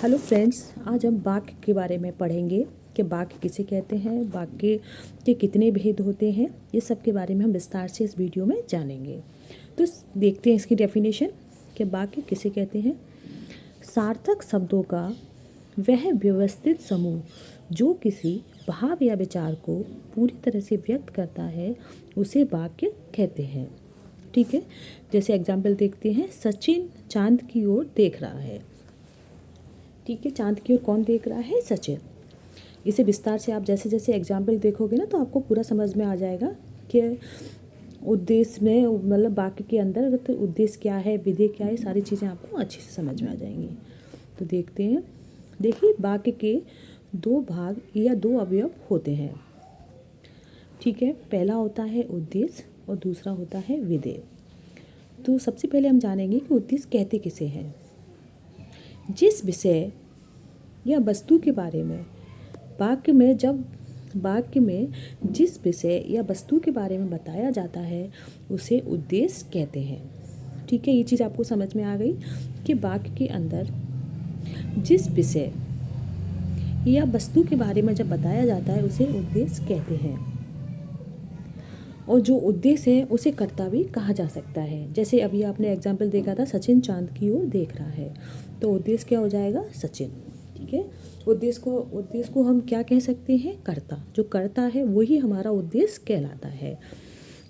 Hello friends, आज हम वाक्य के बारे में पढ़ेंगे कि वाक्य किसे कहते हैं, वाक्य के कितने भेद होते हैं। ये सब के बारे में हम विस्तार से इस वीडियो में जानेंगे। तो देखते हैं इसकी डेफिनेशन कि वाक्य किसे कहते हैं। सार्थक शब्दों का वह व्यवस्थित समूह जो किसी भाव या विचार को पूरी तरह से व्यक्त करता है उसे वाक्य कहते हैं। ठीक है, जैसे एग्जाम्पल देखते हैं। सचिन चांद की ओर देख रहा है। ठीक है, चांद की ओर कौन देख रहा है? सचिन। इसे विस्तार से आप जैसे जैसे एग्जाम्पल देखोगे ना तो आपको पूरा समझ में आ जाएगा कि उद्देश्य में मतलब वाक्य के अंदर तो उद्देश्य क्या है, विधेय क्या है, सारी चीज़ें आपको अच्छे से समझ में आ जाएंगी। तो देखते हैं। देखिए, वाक्य के दो भाग या दो अवयव होते हैं। ठीक है, पहला होता है उद्देश्य और दूसरा होता है विधेय। तो सबसे पहले हम जानेंगे कि उद्देश्य कहते किसे हैं। जिस विषय या वस्तु के बारे में वाक्य में जिस विषय या वस्तु के बारे में बताया जाता है उसे उद्देश्य कहते हैं। ठीक है, ये चीज़ आपको समझ में आ गई कि वाक्य के अंदर जिस विषय या वस्तु के बारे में जब बताया जाता है उसे उद्देश्य कहते हैं। और जो उद्देश्य है उसे कर्ता भी कहा जा सकता है। जैसे अभी आपने एग्जाम्पल देखा था, सचिन चांद की ओर देख रहा है, तो उद्देश्य क्या हो जाएगा? सचिन। ठीक है, उद्देश्य को हम क्या कह सकते हैं? कर्ता। जो कर्ता है वही हमारा उद्देश्य कहलाता है।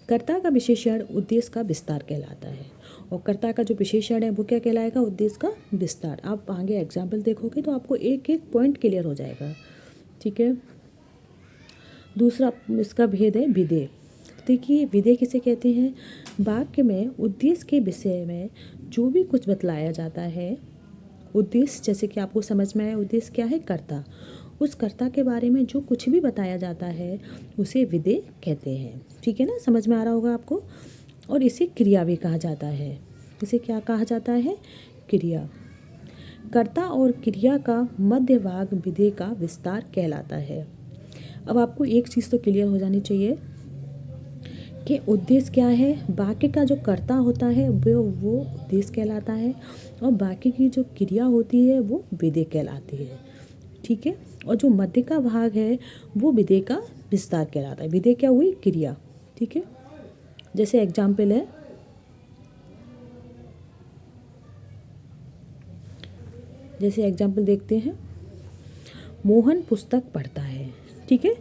कर्ता का विशेषण उद्देश्य का विस्तार कहलाता है और कर्ता का जो विशेषण है वो क्या कहलाएगा? उद्देश्य का विस्तार। आप आगे एग्जाम्पल देखोगे तो आपको एक एक पॉइंट क्लियर हो जाएगा। ठीक है, दूसरा इसका भेद है विधेय। देखिए, विधेय किसे कहते हैं? वाक्य में उद्देश्य के विषय में जो भी कुछ बतलाया जाता है, उद्देश्य जैसे कि आपको समझ में आया, उद्देश्य क्या है? कर्ता। उस कर्ता के बारे में जो कुछ भी बताया जाता है उसे विधेय कहते हैं। ठीक है ना, समझ में आ रहा होगा आपको। और इसे क्रिया भी कहा जाता है। इसे क्या कहा जाता है? क्रिया। कर्ता और क्रिया का मध्य भाग विधेय का विस्तार कहलाता है। अब आपको एक चीज़ तो क्लियर हो जानी चाहिए कि उद्देश्य क्या है। वाक्य का जो कर्ता होता है वो उद्देश्य कहलाता है और वाक्य की जो क्रिया होती है वो विधेय कहलाती है। ठीक है, और जो मध्य का भाग है वो विधेय का विस्तार कहलाता है। विधेय क्या हुई? क्रिया। ठीक है, जैसे एग्जाम्पल है, जैसे एग्जाम्पल देखते हैं। मोहन पुस्तक पढ़ता है। ठीक है,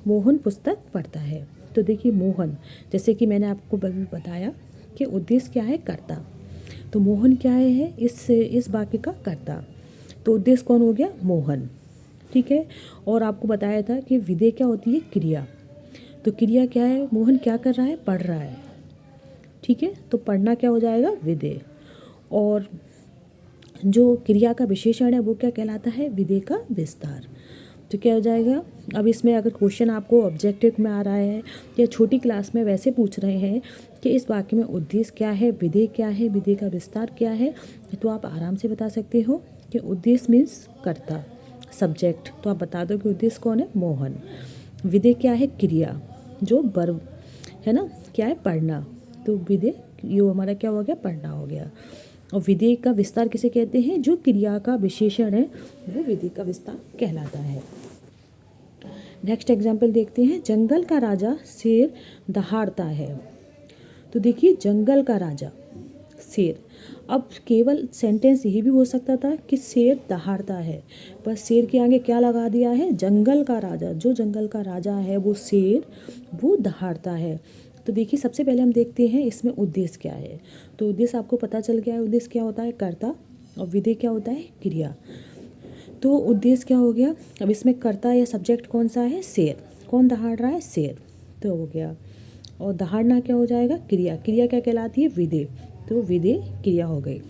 मोहन पुस्तक पढ़ता है। तो देखिए, मोहन, जैसे कि मैंने आपको बताया कि उद्देश्य क्या है? कर्ता। तो मोहन क्या है? इस वाक्य का कर्ता। तो उद्देश्य कौन हो गया? मोहन। ठीक है, और आपको बताया था कि विधेय क्या होती है? क्रिया। तो क्रिया क्या है? मोहन क्या कर रहा है? पढ़ रहा है। ठीक है, तो पढ़ना क्या हो जाएगा? विधेय। और जो क्रिया का विशेषण है वो क्या कहलाता है? विधेय का विस्तार। तो क्या हो जाएगा? अब इसमें अगर क्वेश्चन आपको ऑब्जेक्टिव में आ रहा है या छोटी क्लास में वैसे पूछ रहे हैं कि इस वाक्य में उद्देश्य क्या है, विधेय क्या है, विधेय का विस्तार क्या है, तो आप आराम से बता सकते हो कि उद्देश्य मीन्स कर्ता, सब्जेक्ट। तो आप बता दो कि उद्देश्य कौन है? मोहन। विधेय क्या है? क्रिया, जो वर्ब है ना, क्या है? पढ़ना। तो विधेय ये हमारा क्या हो गया? पढ़ना हो गया। और विधेय का विस्तार किसे कहते हैं? जो क्रिया का विशेषण है वो विधेय का विस्तार कहलाता है। नेक्स्ट एग्जाम्पल देखते हैं। जंगल का राजा शेर दहाड़ता है। तो देखिए, जंगल का राजा शेर। अब केवल सेंटेंस यही भी हो सकता था कि शेर दहाड़ता है, पर शेर के आगे क्या लगा दिया है? जंगल का राजा। जो जंगल का राजा है वो शेर, वो दहाड़ता है। तो देखिए, सबसे पहले हम देखते हैं इसमें उद्देश्य क्या है। तो उद्देश्य आपको पता चल गया है। उद्देश्य क्या होता है? कर्ता। और विधेय क्या होता है? क्रिया। तो उद्देश्य क्या हो गया? अब इसमें कर्ता या सब्जेक्ट कौन सा है? शेर। कौन दहाड़ रहा है? शेर। तो हो गया। और दहाड़ना क्या हो जाएगा? क्रिया। क्रिया क्या कहलाती है? विधेय। तो विधेय क्रिया हो गई।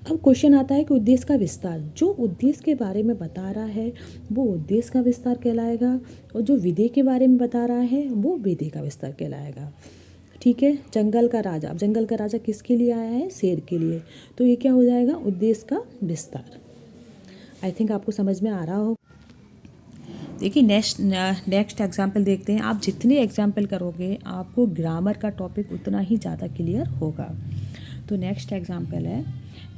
अब क्वेश्चन आता है कि उद्देश्य का विस्तार। जो उद्देश्य के बारे में बता रहा है वो उद्देश्य का विस्तार कहलाएगा और जो विधेय के बारे में बता रहा है वो विधेय का विस्तार कहलाएगा। ठीक है, जंगल का राजा। अब जंगल का राजा किसके लिए आया है? शेर के लिए। तो ये क्या हो जाएगा? उद्देश्य का विस्तार। आई थिंक आपको समझ में आ रहा हो। देखिए, नेक्स्ट एग्जाम्पल देखते हैं। आप जितने एग्जाम्पल करोगे आपको ग्रामर का टॉपिक उतना ही ज़्यादा क्लियर होगा। तो नेक्स्ट एग्जाम्पल है,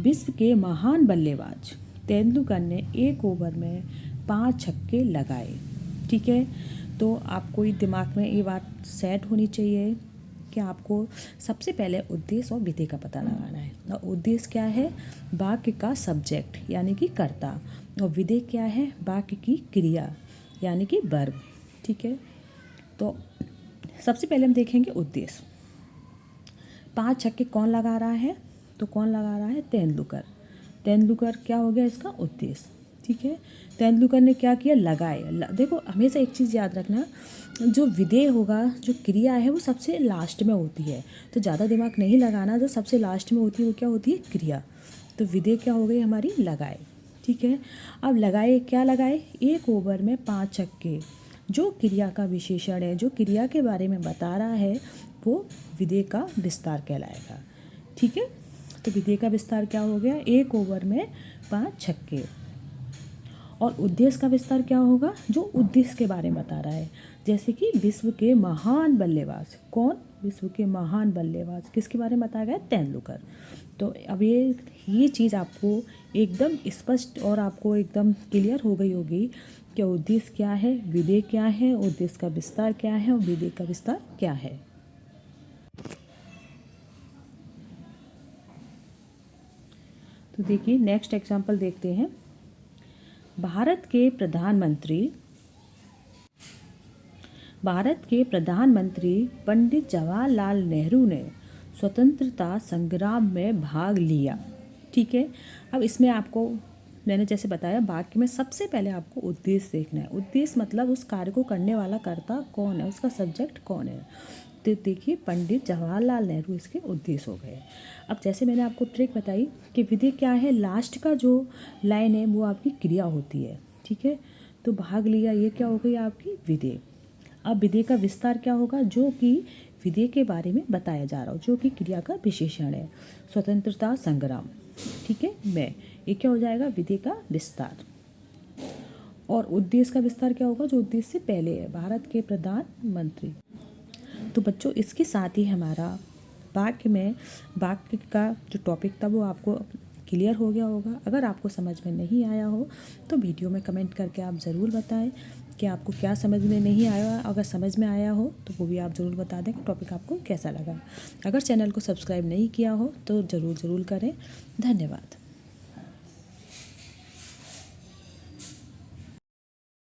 विश्व के महान बल्लेबाज तेंदुलकर ने 1 ओवर में 5 छक्के लगाए। ठीक है, तो आपको ये दिमाग में ये बात सेट होनी चाहिए कि आपको सबसे पहले उद्देश्य और विधेय का पता लगाना है। और उद्देश्य क्या है? वाक्य का सब्जेक्ट यानी कि कर्ता, और विधेय क्या है? वाक्य की क्रिया यानी कि वर्ब। ठीक है, तो सबसे पहले हम देखेंगे उद्देश्य। 5 छक्के कौन लगा रहा है? तो कौन लगा रहा है? तेंदुलकर। तेंदुलकर क्या हो गया इसका उद्देश्य। ठीक है, तेंदुलकर ने क्या किया? लगाए। देखो हमेशा एक चीज़ याद रखना, जो विधेय होगा, जो क्रिया है वो सबसे लास्ट में होती है, तो ज़्यादा दिमाग नहीं लगाना। जो सबसे लास्ट में होती है वो क्या होती है? क्रिया। तो विधेय क्या हो गई हमारी? लगाए। ठीक है, अब लगाए, क्या लगाए? 1 ओवर में 5 छक्के। जो क्रिया का विशेषण है, जो क्रिया के बारे में बता रहा है, वो विधेय का विस्तार कहलाएगा। ठीक है, तो विधेय का विस्तार क्या हो गया? 1 ओवर में 5 छक्के। और उद्देश्य का विस्तार क्या होगा? जो उद्देश्य के बारे में बता रहा है, जैसे कि विश्व के महान बल्लेबाज। कौन? विश्व के महान बल्लेबाज किसके बारे में बताया गया? तेंदुलकर। तो अब ये चीज़ आपको एकदम स्पष्ट और आपको एकदम क्लियर हो गई होगी कि उद्देश्य क्या है, विधेय क्या है, उद्देश्य का विस्तार क्या है और विधेय का विस्तार क्या है। तो देखिए नेक्स्ट एग्जाम्पल देखते हैं। भारत के प्रधानमंत्री पंडित जवाहरलाल नेहरू ने स्वतंत्रता संग्राम में भाग लिया। ठीक है, अब इसमें आपको मैंने जैसे बताया, वाक्य में सबसे पहले आपको उद्देश्य देखना है। उद्देश्य मतलब उस कार्य को करने वाला कर्ता कौन है, उसका सब्जेक्ट कौन है। तो देखिए पंडित जवाहरलाल नेहरू इसके उद्देश्य हो गए। अब जैसे मैंने आपको ट्रिक बताई कि विधेय क्या है, लास्ट का जो लाइन है वो आपकी क्रिया होती है। ठीक है, तो भाग लिया ये क्या हो गई? आपकी विधेय। अब विधेय का विस्तार क्या होगा? जो कि विधेय के बारे में बताया जा रहा हो, जो कि क्रिया का विशेषण है, स्वतंत्रता संग्राम। ठीक है, में ये क्या हो जाएगा? विधेय का विस्तार। और उद्देश्य का विस्तार क्या होगा? जो उद्देश्य से पहले है, भारत के प्रधानमंत्री। तो बच्चों इसके साथ ही हमारा वाक्य का जो टॉपिक था वो आपको क्लियर हो गया होगा। अगर आपको समझ में नहीं आया हो तो वीडियो में कमेंट करके आप ज़रूर बताएं कि आपको क्या समझ में नहीं आया। अगर समझ में आया हो तो वो भी आप ज़रूर बता दें कि टॉपिक आपको कैसा लगा। अगर चैनल को सब्सक्राइब नहीं किया हो तो ज़रूर करें। धन्यवाद।